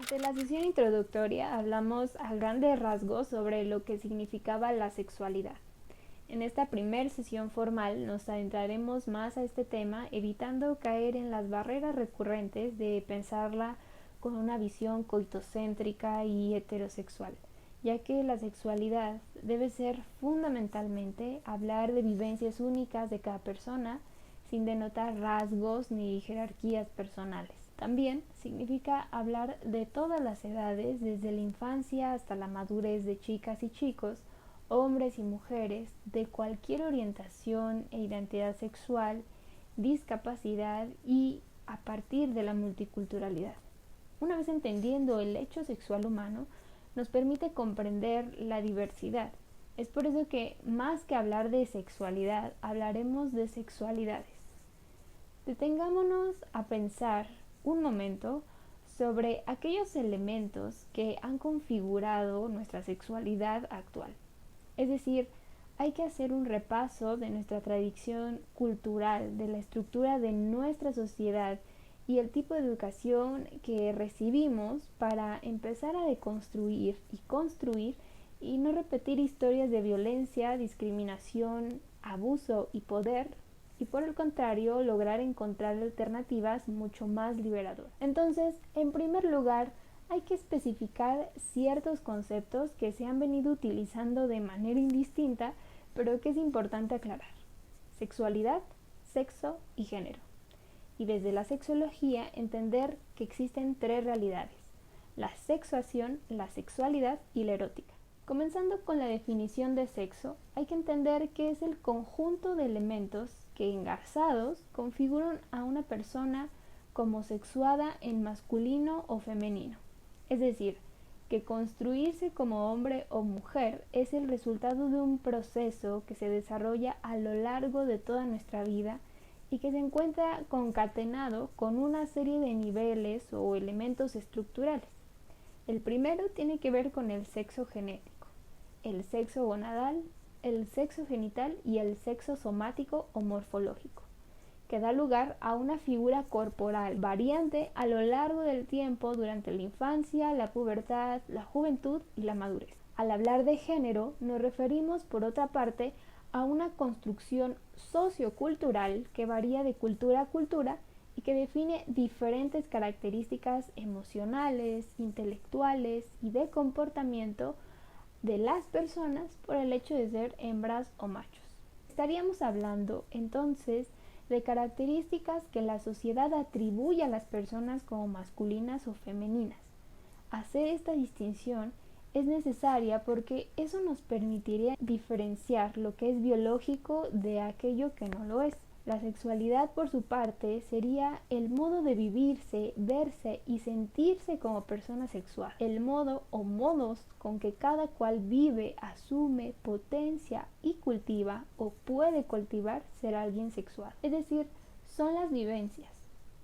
Durante la sesión introductoria hablamos a grandes rasgos sobre lo que significaba la sexualidad. En esta primer sesión formal nos adentraremos más a este tema, evitando caer en las barreras recurrentes de pensarla con una visión coitocéntrica y heterosexual, ya que la sexualidad debe ser fundamentalmente hablar de vivencias únicas de cada persona, sin denotar rasgos ni jerarquías personales. También significa hablar de todas las edades, desde la infancia hasta la madurez de chicas y chicos, hombres y mujeres, de cualquier orientación e identidad sexual, discapacidad y a partir de la multiculturalidad. Una vez entendiendo el hecho sexual humano, nos permite comprender la diversidad. Es por eso que, más que hablar de sexualidad, hablaremos de sexualidades. Detengámonos a pensar un momento sobre aquellos elementos que han configurado nuestra sexualidad actual. Es decir, hay que hacer un repaso de nuestra tradición cultural, de la estructura de nuestra sociedad y el tipo de educación que recibimos para empezar a deconstruir y construir y no repetir historias de violencia, discriminación, abuso y poder, y por el contrario lograr encontrar alternativas mucho más liberadoras. Entonces, en primer lugar, hay que especificar ciertos conceptos que se han venido utilizando de manera indistinta, pero que es importante aclarar: sexualidad, sexo y género. Y desde la sexología entender que existen tres realidades: la sexuación, la sexualidad y la erótica. Comenzando con la definición de sexo, hay que entender que es el conjunto de elementos que engarzados configuran a una persona como sexuada en masculino o femenino. Es decir, que construirse como hombre o mujer es el resultado de un proceso que se desarrolla a lo largo de toda nuestra vida y que se encuentra concatenado con una serie de niveles o elementos estructurales. El primero tiene que ver con el sexo genético, el sexo gonadal, el sexo genital y el sexo somático o morfológico, que da lugar a una figura corporal variante a lo largo del tiempo durante la infancia, la pubertad, la juventud y la madurez. Al hablar de género, nos referimos, por otra parte, a una construcción sociocultural que varía de cultura a cultura y que define diferentes características emocionales, intelectuales y de comportamiento de las personas por el hecho de ser hembras o machos. Estaríamos hablando entonces de características que la sociedad atribuye a las personas como masculinas o femeninas. Hacer esta distinción es necesaria porque eso nos permitiría diferenciar lo que es biológico de aquello que no lo es. La sexualidad, por su parte, sería el modo de vivirse, verse y sentirse como persona sexual. El modo o modos con que cada cual vive, asume, potencia y cultiva o puede cultivar ser alguien sexual. Es decir, son las vivencias.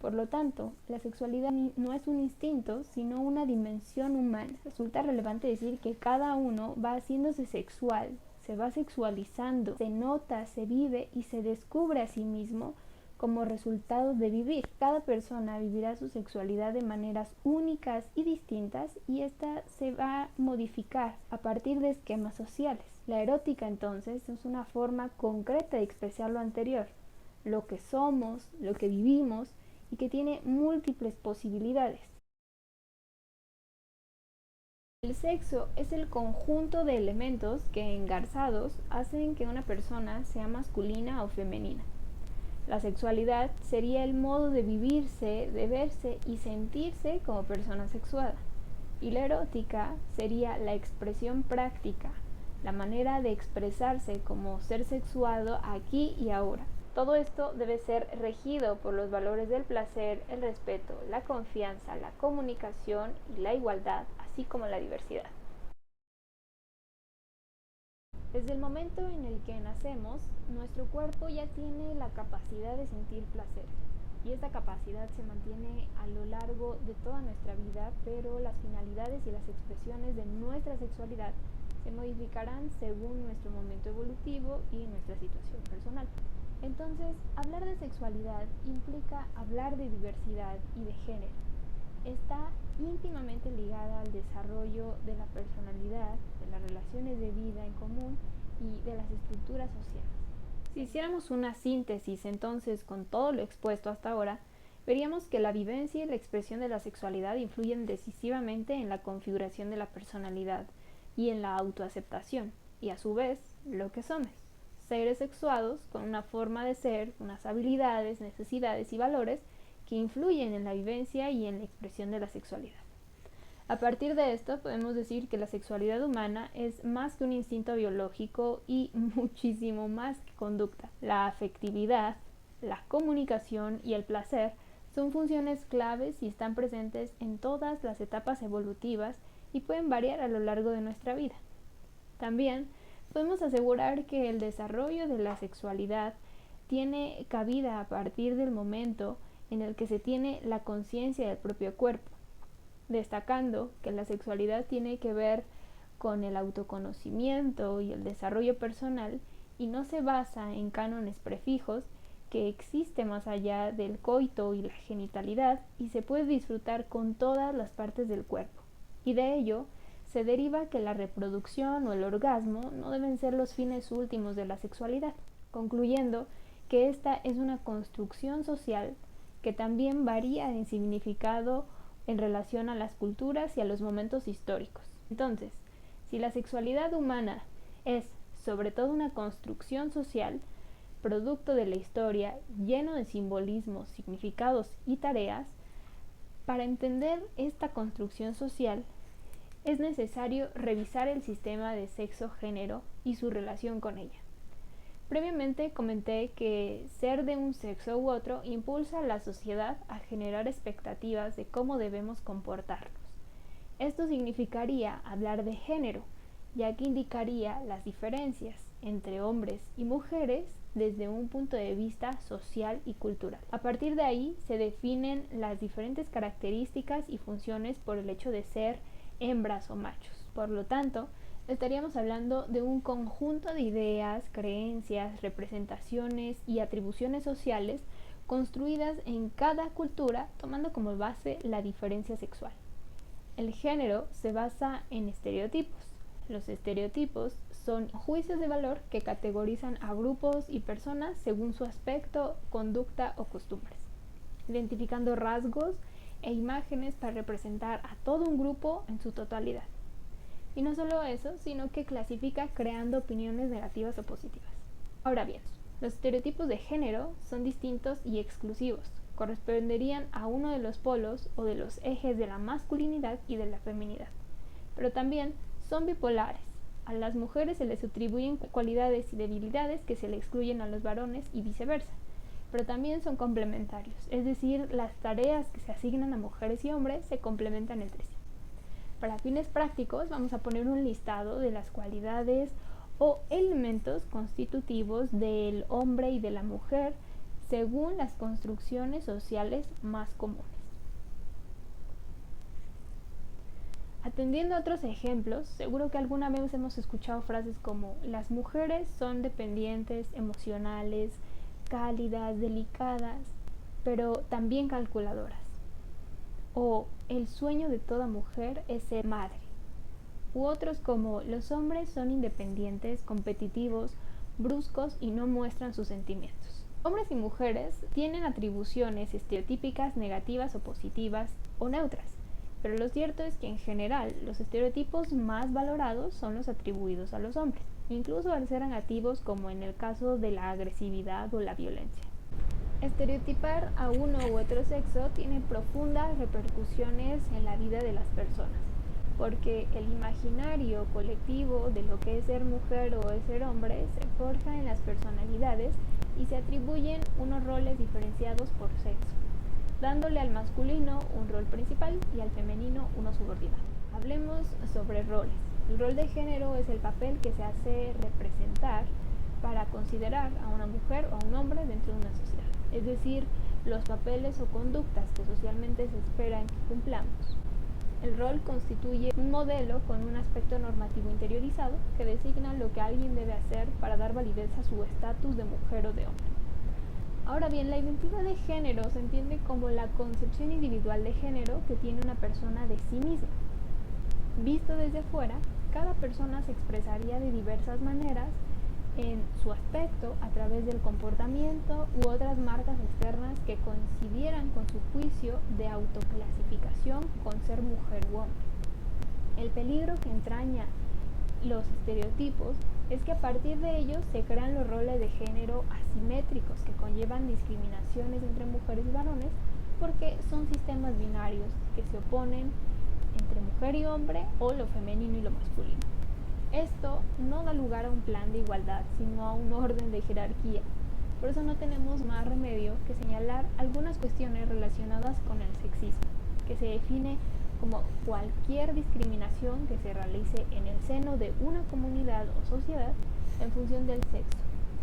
Por lo tanto, la sexualidad no es un instinto, sino una dimensión humana. Resulta relevante decir que cada uno va haciéndose sexual, se va sexualizando, se nota, se vive y se descubre a sí mismo como resultado de vivir. Cada persona vivirá su sexualidad de maneras únicas y distintas y esta se va a modificar a partir de esquemas sociales. La erótica, entonces, es una forma concreta de expresar lo anterior, lo que somos, lo que vivimos y que tiene múltiples posibilidades. El sexo es el conjunto de elementos que engarzados hacen que una persona sea masculina o femenina. La sexualidad sería el modo de vivirse, de verse y sentirse como persona sexuada. Y la erótica sería la expresión práctica, la manera de expresarse como ser sexuado aquí y ahora. Todo esto debe ser regido por los valores del placer, el respeto, la confianza, la comunicación y la igualdad, así como la diversidad. Desde el momento en el que nacemos, nuestro cuerpo ya tiene la capacidad de sentir placer y esta capacidad se mantiene a lo largo de toda nuestra vida, pero las finalidades y las expresiones de nuestra sexualidad se modificarán según nuestro momento evolutivo y nuestra situación personal. Entonces, hablar de sexualidad implica hablar de diversidad y de género. está íntimamente ligada al desarrollo de la personalidad, de las relaciones de vida en común y de las estructuras sociales. Si hiciéramos una síntesis entonces con todo lo expuesto hasta ahora, veríamos que la vivencia y la expresión de la sexualidad influyen decisivamente en la configuración de la personalidad y en la autoaceptación, y a su vez lo que somos, seres sexuados con una forma de ser, unas habilidades, necesidades y valores que influyen en la vivencia y en la expresión de la sexualidad. A partir de esto podemos decir que la sexualidad humana es más que un instinto biológico y muchísimo más que conducta. La afectividad, la comunicación y el placer son funciones claves y están presentes en todas las etapas evolutivas y pueden variar a lo largo de nuestra vida. También podemos asegurar que el desarrollo de la sexualidad tiene cabida a partir del momento en el que se tiene la conciencia del propio cuerpo, destacando que la sexualidad tiene que ver con el autoconocimiento y el desarrollo personal y no se basa en cánones prefijos, que existe más allá del coito y la genitalidad y se puede disfrutar con todas las partes del cuerpo. Y de ello se deriva que la reproducción o el orgasmo no deben ser los fines últimos de la sexualidad, concluyendo que esta es una construcción social que también varía en significado en relación a las culturas y a los momentos históricos. Entonces, si la sexualidad humana es sobre todo una construcción social, producto de la historia, lleno de simbolismos, significados y tareas, para entender esta construcción social es necesario revisar el sistema de sexo-género y su relación con ella. Previamente comenté que ser de un sexo u otro impulsa a la sociedad a generar expectativas de cómo debemos comportarnos. Esto significaría hablar de género, ya que indicaría las diferencias entre hombres y mujeres desde un punto de vista social y cultural. A partir de ahí se definen las diferentes características y funciones por el hecho de ser hembras o machos. Por lo tanto, estaríamos hablando de un conjunto de ideas, creencias, representaciones y atribuciones sociales construidas en cada cultura tomando como base la diferencia sexual. El género se basa en estereotipos. Los estereotipos son juicios de valor que categorizan a grupos y personas según su aspecto, conducta o costumbres, identificando rasgos e imágenes para representar a todo un grupo en su totalidad. Y no solo eso, sino que clasifica creando opiniones negativas o positivas. Ahora bien, los estereotipos de género son distintos y exclusivos. Corresponderían a uno de los polos o de los ejes de la masculinidad y de la feminidad. Pero también son bipolares. A las mujeres se les atribuyen cualidades y debilidades que se le excluyen a los varones y viceversa. Pero también son complementarios, es decir, las tareas que se asignan a mujeres y hombres se complementan entre sí. Para fines prácticos vamos a poner un listado de las cualidades o elementos constitutivos del hombre y de la mujer según las construcciones sociales más comunes. Atendiendo a otros ejemplos, seguro que alguna vez hemos escuchado frases como las mujeres son dependientes, emocionales, cálidas, delicadas, pero también calculadoras. O el sueño de toda mujer es ser madre. U otros como los hombres son independientes, competitivos, bruscos y no muestran sus sentimientos. Hombres y mujeres tienen atribuciones estereotípicas negativas o positivas o neutras, pero lo cierto es que en general los estereotipos más valorados son los atribuidos a los hombres, incluso al ser negativos como en el caso de la agresividad o la violencia. Estereotipar a uno u otro sexo tiene profundas repercusiones en la vida de las personas, porque el imaginario colectivo de lo que es ser mujer o es ser hombre se forja en las personalidades y se atribuyen unos roles diferenciados por sexo, dándole al masculino un rol principal y al femenino uno subordinado. Hablemos sobre roles. El rol de género es el papel que se hace representar para considerar a una mujer o a un hombre dentro de una sociedad, es decir, los papeles o conductas que socialmente se esperan que cumplamos. El rol constituye un modelo con un aspecto normativo interiorizado que designa lo que alguien debe hacer para dar validez a su estatus de mujer o de hombre. Ahora bien, la identidad de género se entiende como la concepción individual de género que tiene una persona de sí misma. Visto desde fuera, cada persona se expresaría de diversas maneras en su aspecto a través del comportamiento u otras marcas externas que coincidieran con su juicio de autoclasificación con ser mujer u hombre. El peligro que entraña los estereotipos es que a partir de ellos se crean los roles de género asimétricos que conllevan discriminaciones entre mujeres y varones porque son sistemas binarios que se oponen entre mujer y hombre o lo femenino y lo masculino. Esto no da lugar a un plan de igualdad, sino a un orden de jerarquía. Por eso no tenemos más remedio que señalar algunas cuestiones relacionadas con el sexismo, que se define como cualquier discriminación que se realice en el seno de una comunidad o sociedad en función del sexo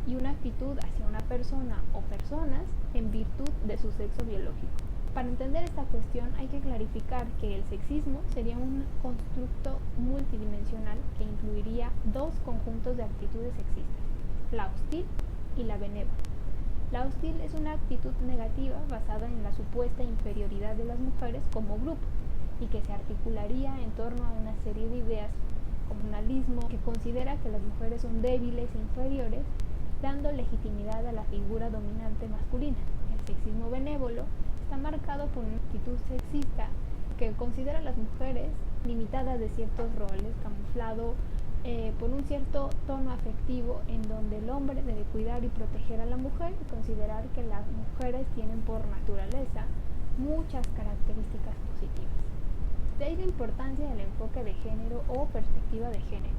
y una actitud hacia una persona o personas en virtud de su sexo biológico. Para entender esta cuestión hay que clarificar que el sexismo sería un constructo multidimensional que incluiría dos conjuntos de actitudes sexistas, la hostil y la benévola. La hostil es una actitud negativa basada en la supuesta inferioridad de las mujeres como grupo y que se articularía en torno a una serie de ideas como comunalismo que considera que las mujeres son débiles e inferiores, dando legitimidad a la figura dominante masculina. El sexismo benévolo está marcado por una actitud sexista que considera a las mujeres limitadas de ciertos roles, camuflado por un cierto tono afectivo en donde el hombre debe cuidar y proteger a la mujer y considerar que las mujeres tienen por naturaleza muchas características positivas. De ahí la importancia del enfoque de género o perspectiva de género,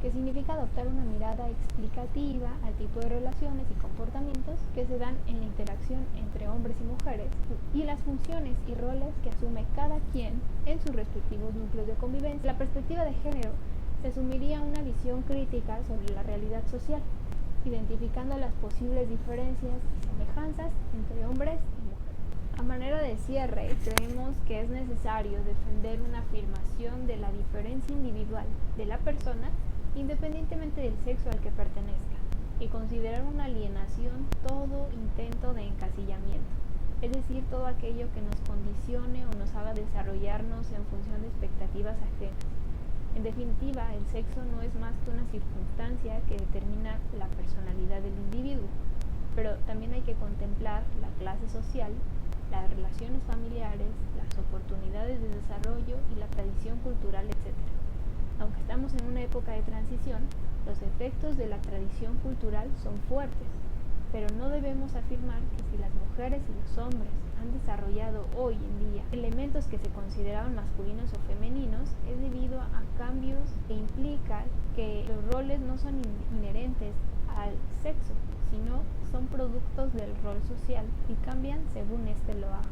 que significa adoptar una mirada explicativa al tipo de relaciones y comportamientos que se dan en la interacción entre hombres y mujeres y las funciones y roles que asume cada quien en sus respectivos núcleos de convivencia. La perspectiva de género se asumiría una visión crítica sobre la realidad social, identificando las posibles diferencias y semejanzas entre hombres y mujeres. A manera de cierre, creemos que es necesario defender una afirmación de la diferencia individual de la persona independientemente del sexo al que pertenezca, y considerar una alienación todo intento de encasillamiento, es decir, todo aquello que nos condicione o nos haga desarrollarnos en función de expectativas ajenas. En definitiva, el sexo no es más que una circunstancia que determina la personalidad del individuo, pero también hay que contemplar la clase social, las relaciones familiares, las oportunidades de desarrollo y la tradición cultural, etc. Aunque estamos en una época de transición, los efectos de la tradición cultural son fuertes, pero no debemos afirmar que si las mujeres y los hombres han desarrollado hoy en día elementos que se consideraban masculinos o femeninos, es debido a cambios que implican que los roles no son inherentes al sexo, sino son productos del rol social y cambian según éste lo haga.